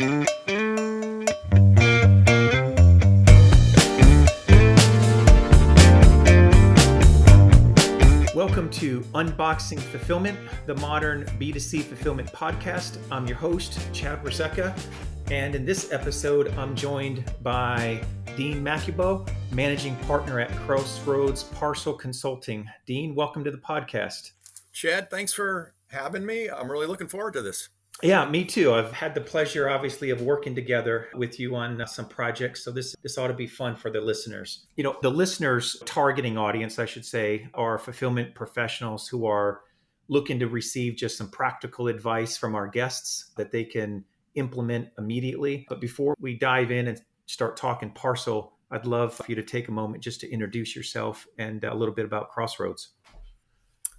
Welcome to Unboxing Fulfillment, the modern B2C fulfillment podcast. I'm your host, Chad Rosecca, and in this episode, I'm joined by Dean Maciuba, managing partner at Crossroads Parcel Consulting. Dean, welcome to the podcast. Chad, thanks for having me. I'm really looking forward to this. Yeah, me too. I've had the pleasure, obviously, of working together with you on some projects. So this ought to be fun for the listeners. You know, the listeners' targeting audience, I should say, are fulfillment professionals who are looking to receive just some practical advice from our guests that they can implement immediately. But before we dive in and start talking parcel, I'd love for you to take a moment just to introduce yourself and a little bit about Crossroads.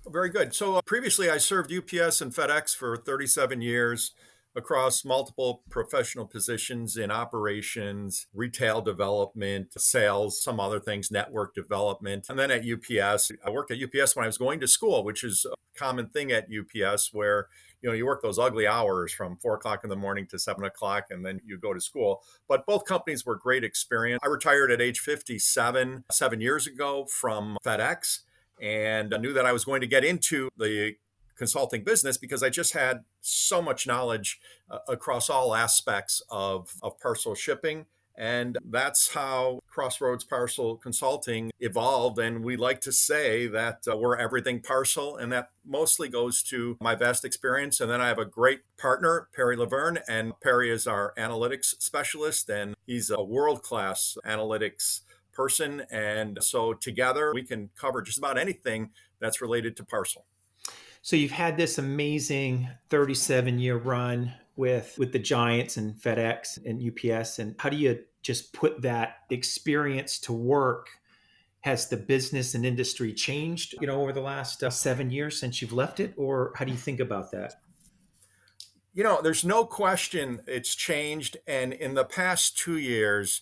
Very good. So previously I served UPS and FedEx for 37 years across multiple professional positions in operations, retail development, sales, some other things, network development. And then at UPS, I worked at UPS when I was going to school, which is a common thing at UPS where you work those ugly hours from 4 o'clock in the morning to 7 o'clock, and then you go to school. But both companies were great experience. I retired at age 57, 7 years ago from FedEx. And I knew that I was going to get into the consulting business because I just had so much knowledge across all aspects of parcel shipping. And that's how Crossroads Parcel Consulting evolved. And we like to say that we're everything parcel. And that mostly goes to my vast experience. And then I have a great partner, Perry Laverne. And Perry is our analytics specialist. And he's a world-class analytics person. And so together we can cover just about anything that's related to parcel. So you've had this amazing 37-year run with the giants and FedEx and UPS. And how do you just put that experience to work? Has the business and industry changed, over the last 7 years since you've left it? Or how do you think about that? There's no question it's changed. And in the past 2 years,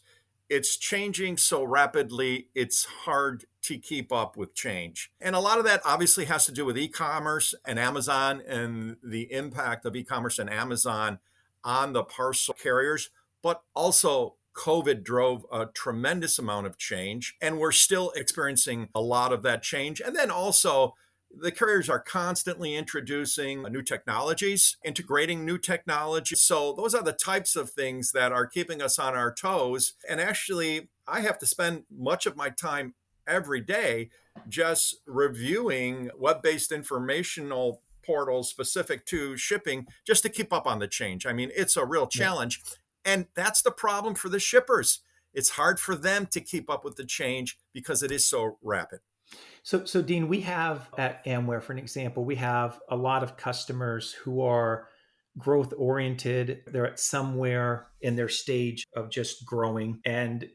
it's changing so rapidly, it's hard to keep up with change. And a lot of that obviously has to do with e-commerce and Amazon and the impact of e-commerce and Amazon on the parcel carriers. But also COVID drove a tremendous amount of change, and we're still experiencing a lot of that change. And then also, the carriers are constantly introducing new technologies, integrating new technology. So those are the types of things that are keeping us on our toes. And actually, I have to spend much of my time every day just reviewing web-based informational portals specific to shipping just to keep up on the change. I mean, it's a real challenge. And that's the problem for the shippers. It's hard for them to keep up with the change because it is so rapid. So Dean, we have at Amware, for an example, we have a lot of customers who are growth oriented. They're at somewhere in their stage of just growing. And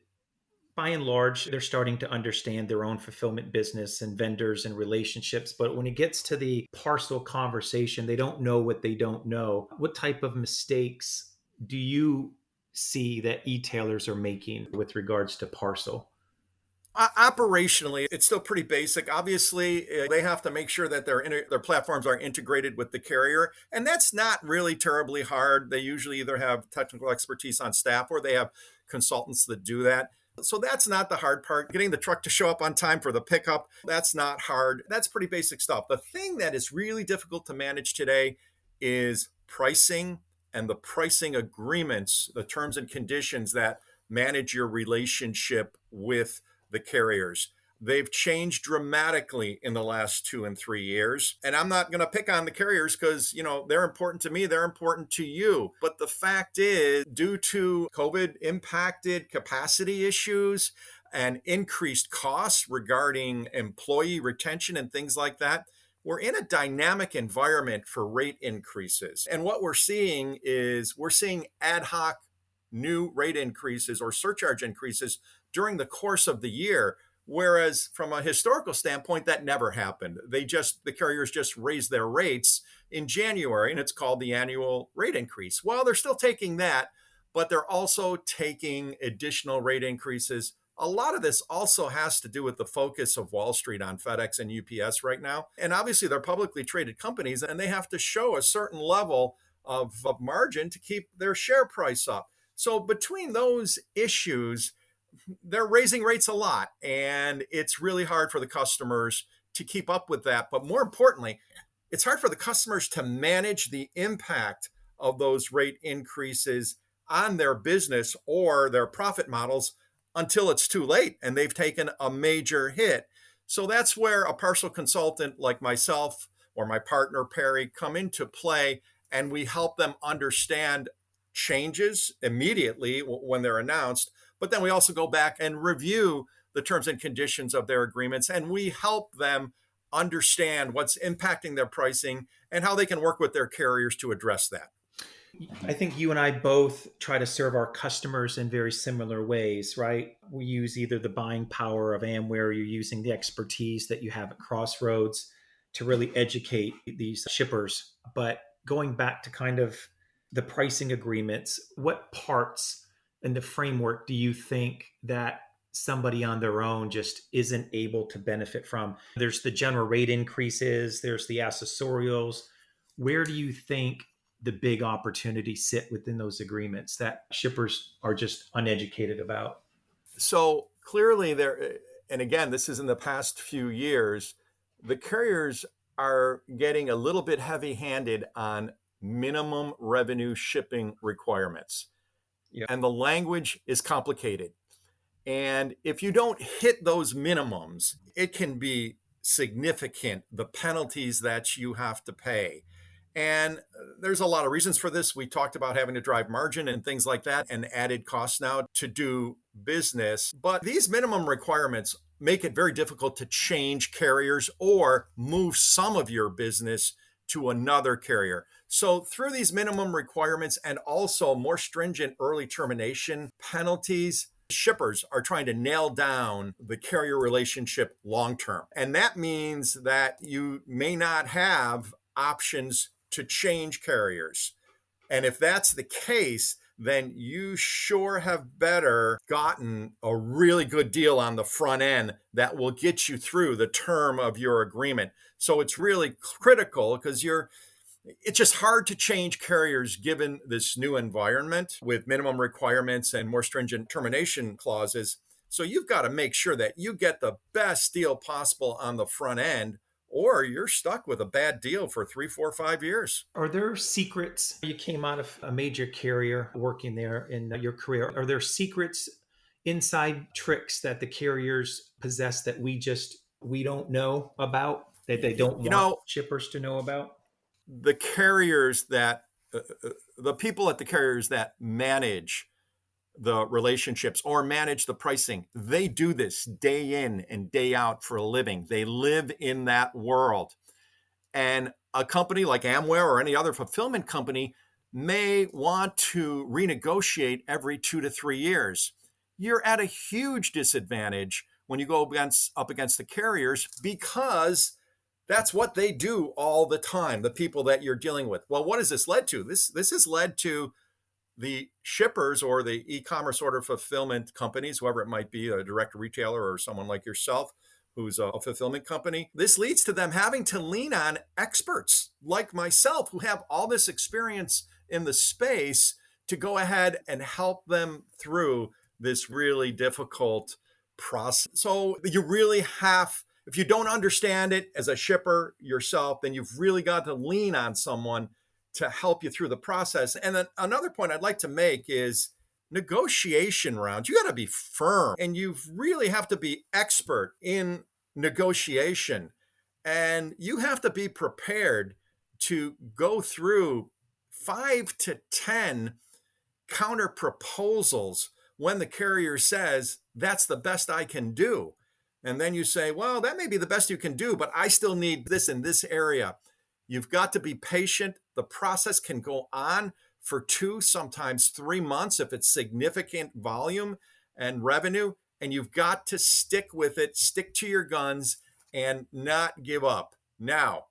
by and large, they're starting to understand their own fulfillment business and vendors and relationships. But when it gets to the parcel conversation, they don't know what they don't know. What type of mistakes do you see that e-tailers are making with regards to parcel? Operationally, it's still pretty basic. Obviously, they have to make sure that their platforms are integrated with the carrier. And that's not really terribly hard. They usually either have technical expertise on staff or they have consultants that do that. So that's not the hard part. Getting the truck to show up on time for the pickup, that's not hard. That's pretty basic stuff. The thing that is really difficult to manage today is pricing and the pricing agreements, the terms and conditions that manage your relationship with the carriers. They've changed dramatically in the last 2 and 3 years. And I'm not going to pick on the carriers because, they're important to me. They're important to you. But the fact is, due to COVID impacted capacity issues and increased costs regarding employee retention and things like that, we're in a dynamic environment for rate increases. And what we're seeing ad hoc new rate increases or surcharge increases during the course of the year. Whereas from a historical standpoint, that never happened. The carriers just raised their rates in January, and it's called the annual rate increase. Well, they're still taking that, but they're also taking additional rate increases. A lot of this also has to do with the focus of Wall Street on FedEx and UPS right now. And obviously they're publicly traded companies and they have to show a certain level of margin to keep their share price up. So between those issues, they're raising rates a lot, and it's really hard for the customers to keep up with that. But more importantly, it's hard for the customers to manage the impact of those rate increases on their business or their profit models until it's too late and they've taken a major hit. So that's where a parcel consultant like myself or my partner Perry come into play, and we help them understand changes immediately when they're announced. But then we also go back and review the terms and conditions of their agreements, and we help them understand what's impacting their pricing and how they can work with their carriers to address that. I think you and I both try to serve our customers in very similar ways, right? We use either the buying power of Amware, or you're using the expertise that you have at Crossroads to really educate these shippers. But going back to kind of the pricing agreements, what parts in the framework do you think that somebody on their own just isn't able to benefit from? There's the general rate increases, there's the accessorials. Where do you think the big opportunities sit within those agreements that shippers are just uneducated about? So clearly, there, and again, this is in the past few years, the carriers are getting a little bit heavy handed on minimum revenue shipping requirements. Yeah. And the language is complicated. And if you don't hit those minimums, it can be significant, the penalties that you have to pay. And there's a lot of reasons for this. We talked about having to drive margin and things like that, and added costs now to do business. But these minimum requirements make it very difficult to change carriers or move some of your business to another carrier. So, through these minimum requirements and also more stringent early termination penalties, shippers are trying to nail down the carrier relationship long term. And that means that you may not have options to change carriers. And if that's the case, then you sure have better gotten a really good deal on the front end that will get you through the term of your agreement. So it's really critical because it's just hard to change carriers given this new environment with minimum requirements and more stringent termination clauses. So you've got to make sure that you get the best deal possible on the front end, or you're stuck with a bad deal for 3, 4, 5 years. Are there secrets? You came out of a major carrier working there in your career. Are there secrets, inside tricks that the carriers possess that we don't know about, that they don't You want know, shippers to know about? the carriers that, the people at the carriers that manage the relationships or manage the pricing, they do this day in and day out for a living. They live in that world. And a company like Amware or any other fulfillment company may want to renegotiate every 2 to 3 years. You're at a huge disadvantage when you go up against the carriers, because that's what they do all the time, the people that you're dealing with. Well, what has this led to? This has led to the shippers or the e-commerce order fulfillment companies, whoever it might be, a direct retailer or someone like yourself who's a fulfillment company. This leads to them having to lean on experts like myself who have all this experience in the space to go ahead and help them through this really difficult process. So you really have, if you don't understand it as a shipper yourself, then you've really got to lean on someone to help you through the process. And then another point I'd like to make is negotiation rounds. You got to be firm, and you really have to be expert in negotiation. And you have to be prepared to go through 5 to 10 counter proposals when the carrier says, that's the best I can do. And then you say, well, that may be the best you can do, but I still need this in this area. You've got to be patient. The process can go on for 2, sometimes 3 months if it's significant volume and revenue. And you've got to stick with it, stick to your guns, and not give up. Now,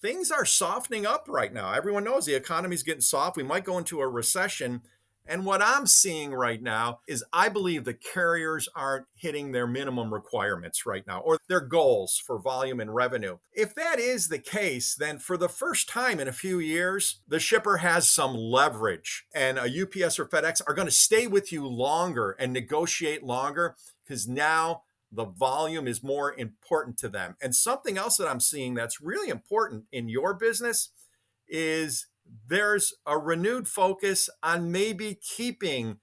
things are softening up right now. Everyone knows the economy's getting soft. We might go into a recession. And what I'm seeing right now is I believe the carriers aren't hitting their minimum requirements right now or their goals for volume and revenue. If that is the case, then for the first time in a few years, the shipper has some leverage, and a UPS or FedEx are going to stay with you longer and negotiate longer because now the volume is more important to them. And something else that I'm seeing that's really important in your business is there's a renewed focus on maybe keeping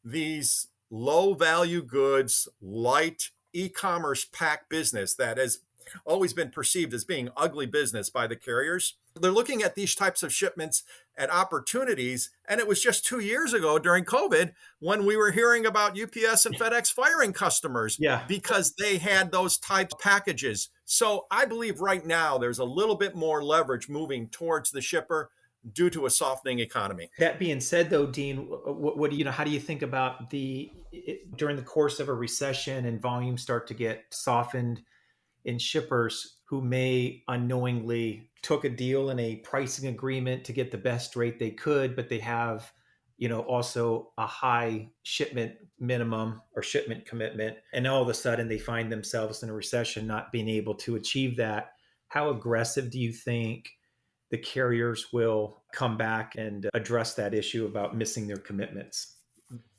these low value goods, light e-commerce pack business that has always been perceived as being ugly business by the carriers. They're looking at these types of shipments at opportunities. And it was just 2 years ago during COVID when we were hearing about UPS and FedEx firing customers Yeah. because they had those types of packages. So I believe right now there's a little bit more leverage moving towards the shipper due to a softening economy. That being said, though, Dean, what do you know? How do you think about during the course of a recession and volumes start to get softened in shippers who may unknowingly took a deal in a pricing agreement to get the best rate they could, but they have, also a high shipment minimum or shipment commitment, and all of a sudden they find themselves in a recession, not being able to achieve that. How aggressive do you think the carriers will come back and address that issue about missing their commitments?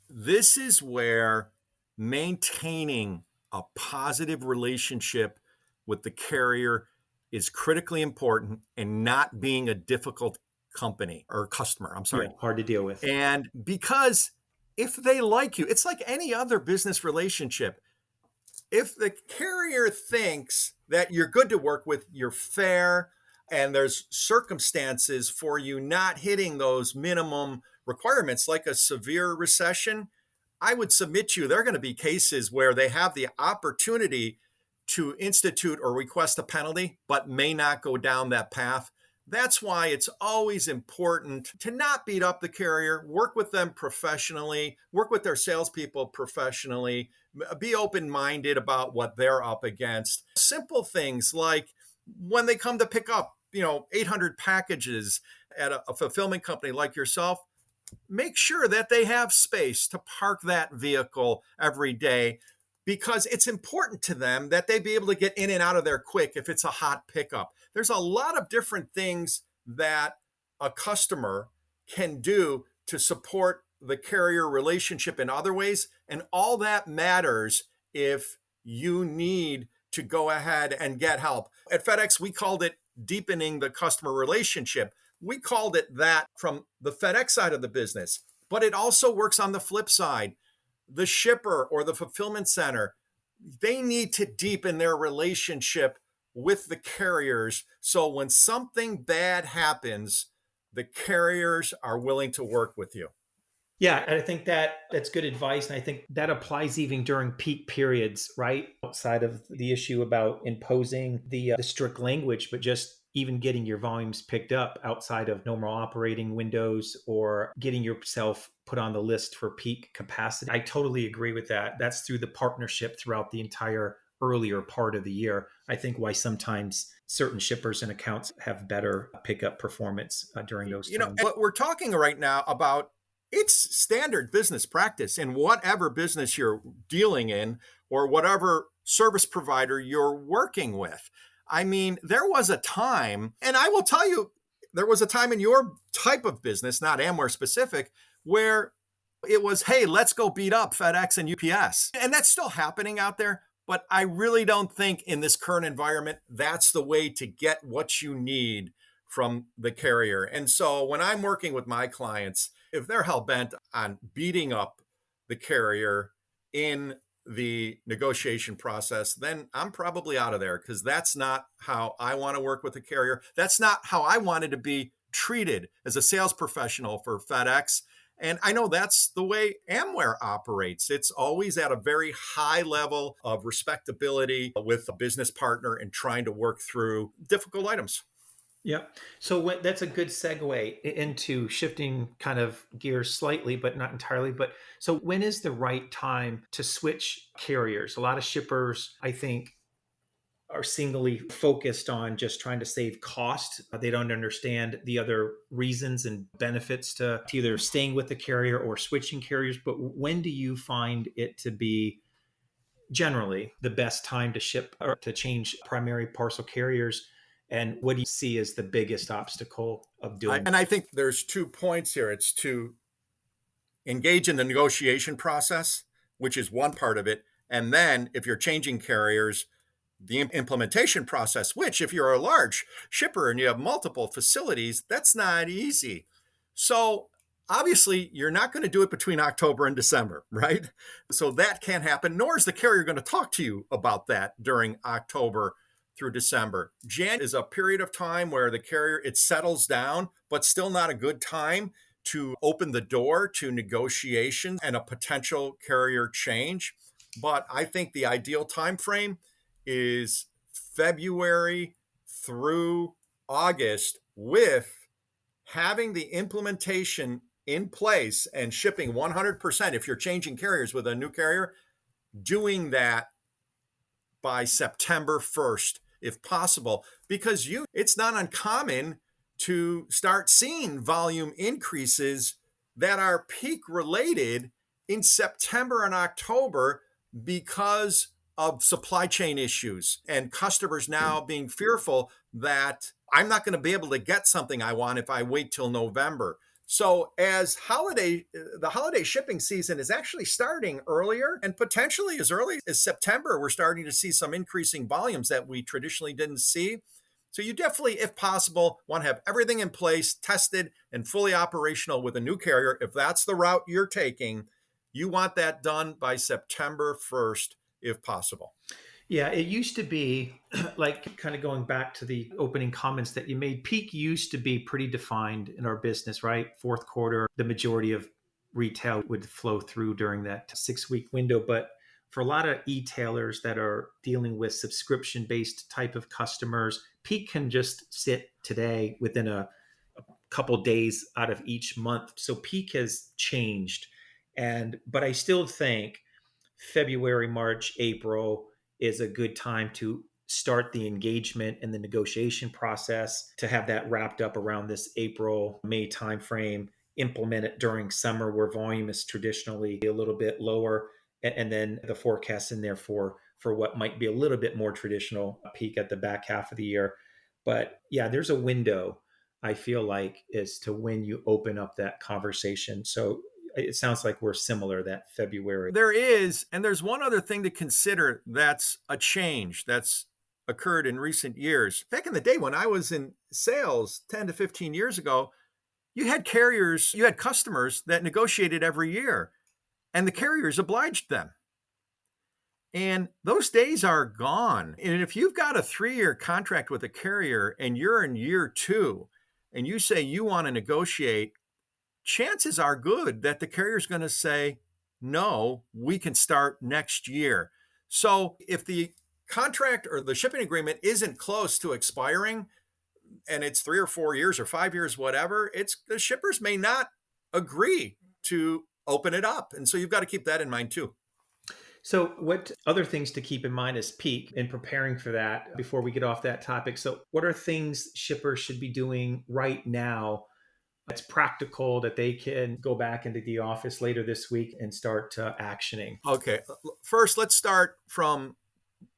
This is where maintaining a positive relationship with the carrier is critically important and not being a difficult company or customer. I'm Yeah, sorry. hard to deal with. And because if they like you, it's like any other business relationship. If the carrier thinks that you're good to work with, you're fair, and there's circumstances for you not hitting those minimum requirements, like a severe recession, I would submit to you there are going to be cases where they have the opportunity to institute or request a penalty, but may not go down that path. That's why it's always important to not beat up the carrier, work with them professionally, work with their salespeople professionally, be open minded about what they're up against. Simple things like when they come to pick up, 800 packages at a fulfillment company like yourself, make sure that they have space to park that vehicle every day because it's important to them that they be able to get in and out of there quick if it's a hot pickup. There's a lot of different things that a customer can do to support the carrier relationship in other ways. And all that matters if you need to go ahead and get help. At FedEx, we called it deepening the customer relationship. We called it that from the FedEx side of the business, but it also works on the flip side. The shipper or the fulfillment center, they need to deepen their relationship with the carriers. So when something bad happens, the carriers are willing to work with you. Yeah, and I think that's good advice, and I think that applies even during peak periods, right? Outside of the issue about imposing the strict language, but just even getting your volumes picked up outside of normal operating windows or getting yourself put on the list for peak capacity. I totally agree with that. That's through the partnership throughout the entire earlier part of the year. I think why sometimes certain shippers and accounts have better pickup performance during those times. What we're talking right now about, it's standard business practice in whatever business you're dealing in or whatever service provider you're working with. I mean, there was a time, and I will tell you, there was a time in your type of business, not Amware specific, where it was, hey, let's go beat up FedEx and UPS. And that's still happening out there. But I really don't think in this current environment, that's the way to get what you need from the carrier. And so when I'm working with my clients, if they're hell bent on beating up the carrier in the negotiation process, then I'm probably out of there because that's not how I want to work with a carrier. That's not how I wanted to be treated as a sales professional for FedEx. And I know that's the way Amware operates. It's always at a very high level of respectability with a business partner and trying to work through difficult items. Yep. So that's a good segue into shifting kind of gears slightly, but not entirely. But so when is the right time to switch carriers? A lot of shippers, I think, are singly focused on just trying to save cost. They don't understand the other reasons and benefits to either staying with the carrier or switching carriers. But when do you find it to be generally the best time to ship or to change primary parcel carriers? And what do you see as the biggest obstacle of doing? And I think there's 2 points here. It's to engage in the negotiation process, which is one part of it. And then if you're changing carriers, the implementation process, which if you're a large shipper and you have multiple facilities, that's not easy. So obviously you're not going to do it between October and December, right? So that can't happen, nor is the carrier going to talk to you about that during October through December. Jan is a period of time where the carrier, it settles down, but still not a good time to open the door to negotiations and a potential carrier change. But I think the ideal time frame is February through August, with having the implementation in place and shipping 100% if you're changing carriers with a new carrier, doing that by September 1st, if possible, because it's not uncommon to start seeing volume increases that are peak related in September and October because of supply chain issues and customers now being fearful that I'm not going to be able to get something I want if I wait till November. So as the holiday shipping season is actually starting earlier, and potentially as early as September, we're starting to see some increasing volumes that we traditionally didn't see. So you definitely, if possible, want to have everything in place, tested and fully operational with a new carrier. If that's the route you're taking, you want that done by September 1st, if possible. Yeah, it used to be like kind of going back to the opening comments that you made. Peak used to be pretty defined in our business, right? Fourth quarter, the majority of retail would flow through during that 6 week window. But for a lot of e-tailers that are dealing with subscription based type of customers, peak can just sit today within a couple days out of each month. So peak has changed. But I still think February, March, April is a good time to start the engagement and the negotiation process to have that wrapped up around this April, May timeframe, implement it during summer where volume is traditionally a little bit lower, and then the forecast in there for what might be a little bit more traditional peak at the back half of the year. But yeah, there's a window I feel like as to when you open up that conversation. So it sounds like we're similar that February. There is, and there's one other thing to consider that's a change that's occurred in recent years. Back in the day when I was in sales 10 to 15 years ago, you had customers that negotiated every year, and the carriers obliged them. And those days are gone. And if you've got a 3-year contract with a carrier and you're in year 2 and you say you want to negotiate, chances are good that the carrier is going to say, no, we can start next year. So if the contract or the shipping agreement isn't close to expiring and it's 3 or 4 years or 5 years, whatever, the shippers may not agree to open it up. And so you've got to keep that in mind too. So, what other things to keep in mind is peak in preparing for that before we get off that topic? So, what are things shippers should be doing right now that's practical that they can go back into the office later this week and start actioning? Okay. First, let's start from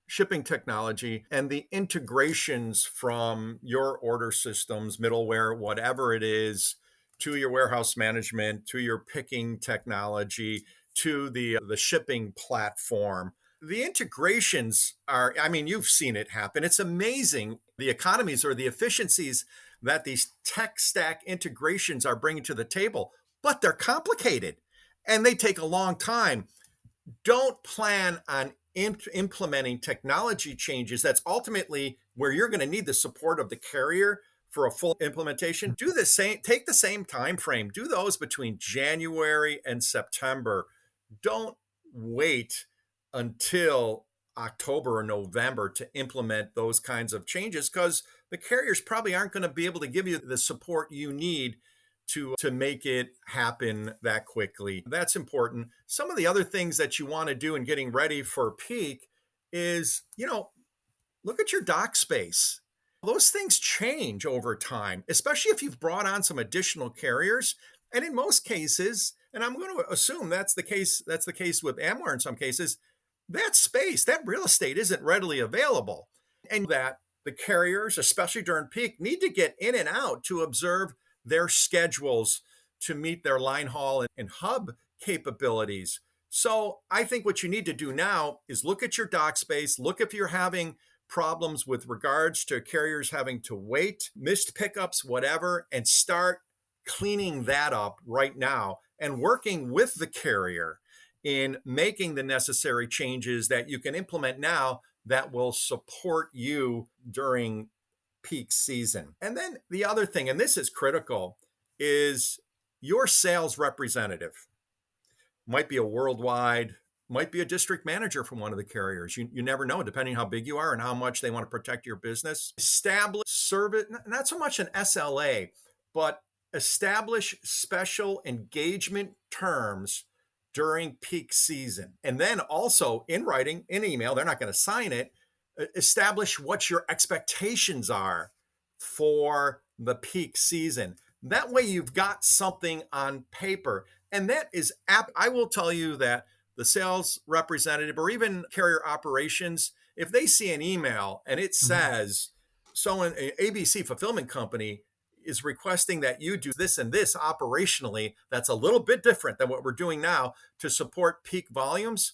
shipping technology and the integrations from your order systems, middleware, whatever it is, to your warehouse management, to your picking technology, to the shipping platform. The integrations are, I mean, you've seen it happen. It's amazing the economies or the efficiencies that these tech stack integrations are bringing to the table, but they're complicated and they take a long time. Don't plan on implementing technology changes. That's ultimately where you're going to need the support of the carrier for a full implementation. Take the same time frame. Do those between January and September. Don't wait until October or November to implement those kinds of changes, because the carriers probably aren't going to be able to give you the support you need to make it happen that quickly. That's important. Some of the other things that you want to do in getting ready for peak is, look at your dock space. Those things change over time, especially if you've brought on some additional carriers. And in most cases, and I'm going to assume that's the case with Amware in some cases, that space, that real estate isn't readily available. And that the carriers, especially during peak, need to get in and out to observe their schedules to meet their line haul and hub capabilities. So I think what you need to do now is look at your dock space, look if you're having problems with regards to carriers having to wait, missed pickups, whatever, and start cleaning that up right now and working with the carrier in making the necessary changes that you can implement now that will support you during peak season. And then the other thing, and this is critical, is your sales representative. Might be a worldwide, might be a district manager from one of the carriers. You never know, depending how big you are and how much they want to protect your business. Establish service, not so much an SLA, but establish special engagement terms during peak season. And then also in writing, in email, they're not going to sign it, establish what your expectations are for the peak season. That way you've got something on paper. And that is, I will tell you that the sales representative or even carrier operations, if they see an email and it says, so an ABC fulfillment company is requesting that you do this and this operationally, that's a little bit different than what we're doing now to support peak volumes,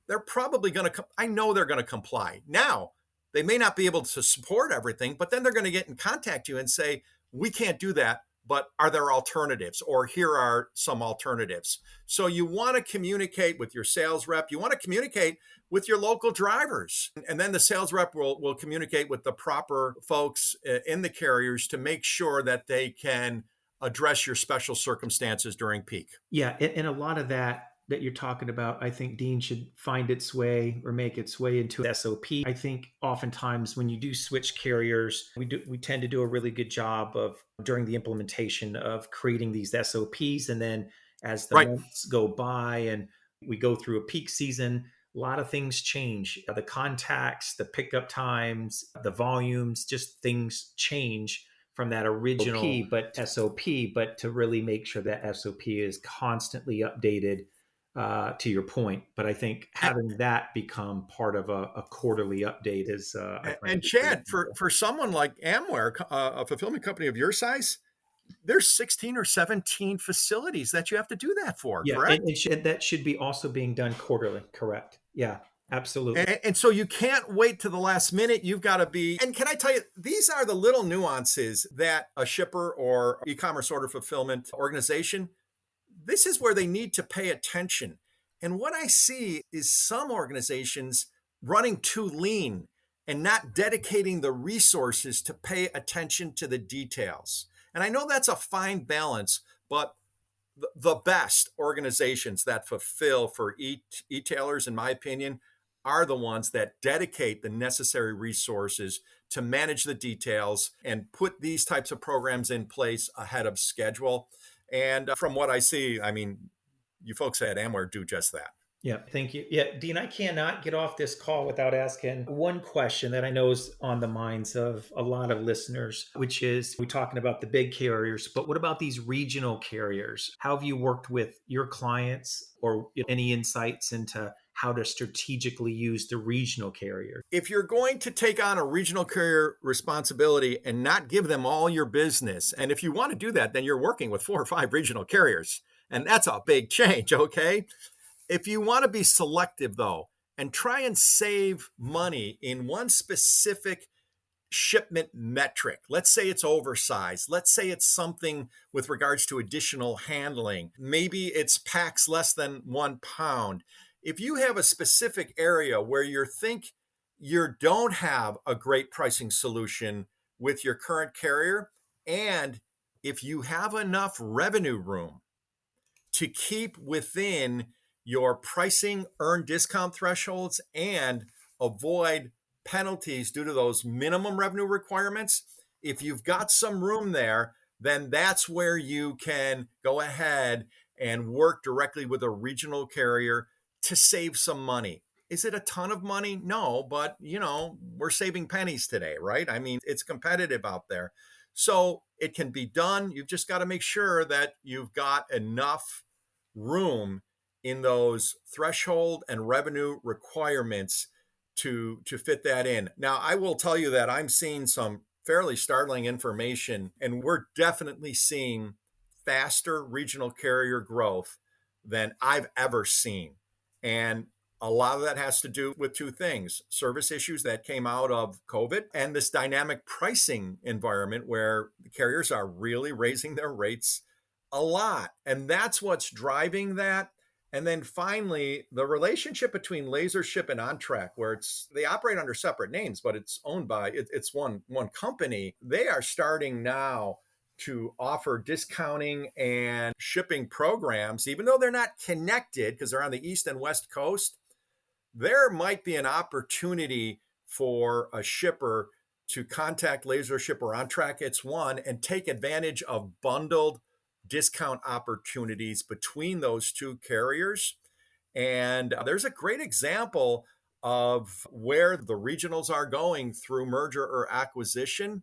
they're probably going to, I know they're going to comply. Now, they may not be able to support everything, but then they're going to get in contact you and say, we can't do that, but are there alternatives? Or here are some alternatives. So you want to communicate with your sales rep. You want to communicate with your local drivers. And then the sales rep will communicate with the proper folks in the carriers to make sure that they can address your special circumstances during peak. Yeah, and a lot of that you're talking about, I think, Dean, should find its way or make its way into SOP. I think oftentimes when you do switch carriers, we tend to do a really good job of during the implementation of creating these SOPs. And then as the Right. months go by and we go through a peak season, a lot of things change. The contacts, the pickup times, the volumes, just things change from that original SOP, but to really make sure that SOP is constantly updated, to your point. But I think having that become part of a quarterly update is, I find And Chad, for someone like Amware, a fulfillment company of your size, there's 16 or 17 facilities that you have to do that for, yeah, correct? that should be also being done quarterly. Correct. Yeah, absolutely. And so you can't wait to the last minute. You've got to be, and can I tell you, these are the little nuances that a shipper or e-commerce order fulfillment organization, this is where they need to pay attention. And what I see is some organizations running too lean and not dedicating the resources to pay attention to the details. And I know that's a fine balance, but the best organizations that fulfill for e-tailers, in my opinion, are the ones that dedicate the necessary resources to manage the details and put these types of programs in place ahead of schedule. And from what I see, I mean, you folks at Amware do just that. Yeah, thank you. Yeah, Dean, I cannot get off this call without asking one question that I know is on the minds of a lot of listeners, which is we're talking about the big carriers, but what about these regional carriers? How have you worked with your clients or any insights into how to strategically use the regional carrier? If you're going to take on a regional carrier responsibility and not give them all your business, and if you want to do that, then you're working with 4 or 5 regional carriers. And that's a big change, okay? If you want to be selective, though, and try and save money in one specific shipment metric, let's say it's oversized, let's say it's something with regards to additional handling, maybe it's packs less than 1 pound. If you have a specific area where you think you don't have a great pricing solution with your current carrier, and if you have enough revenue room to keep within your pricing earn discount thresholds and avoid penalties due to those minimum revenue requirements, if you've got some room there, then that's where you can go ahead and work directly with a regional carrier to save some money. Is it a ton of money? No, but we're saving pennies today, right? I mean, it's competitive out there. So it can be done. You've just got to make sure that you've got enough room in those threshold and revenue requirements to fit that in. Now, I will tell you that I'm seeing some fairly startling information, and we're definitely seeing faster regional carrier growth than I've ever seen. And a lot of that has to do with two things: service issues that came out of COVID, and this dynamic pricing environment where the carriers are really raising their rates a lot. And that's what's driving that. And then finally, the relationship between Lasership and OnTrack, where they operate under separate names, but it's owned by it's one company. They are starting now to offer discounting and shipping programs, even though they're not connected because they're on the East and West Coast. There might be an opportunity for a shipper to contact Lasership or OnTrack, it's one, and take advantage of bundled discount opportunities between those two carriers. And there's a great example of where the regionals are going through merger or acquisition.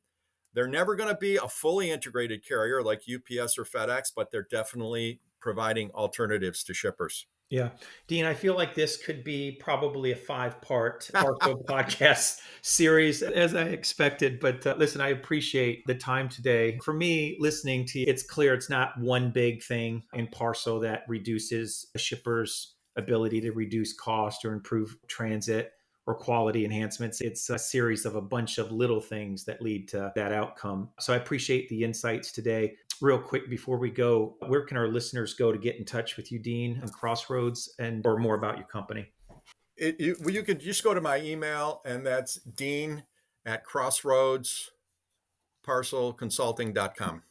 They're never going to be a fully integrated carrier like UPS or FedEx, but they're definitely providing alternatives to shippers. Yeah. Dean, I feel like this could be probably a five-part partial podcast series as I expected. But listen, I appreciate the time today. For me, listening to you, it's clear it's not one big thing in parcel that reduces a shipper's ability to reduce cost or improve transit or quality enhancements. It's a series of a bunch of little things that lead to that outcome. So I appreciate the insights today. Real quick before we go, where can our listeners go to get in touch with you, Dean, and Crossroads, and or more about your company? You could just go to my email, and that's Dean at Crossroads Parcel Consulting.com.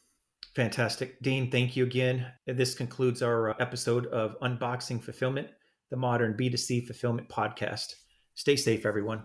Fantastic. Dean, thank you again. This concludes our episode of Unboxing Fulfillment, the modern B2C fulfillment podcast. Stay safe, everyone.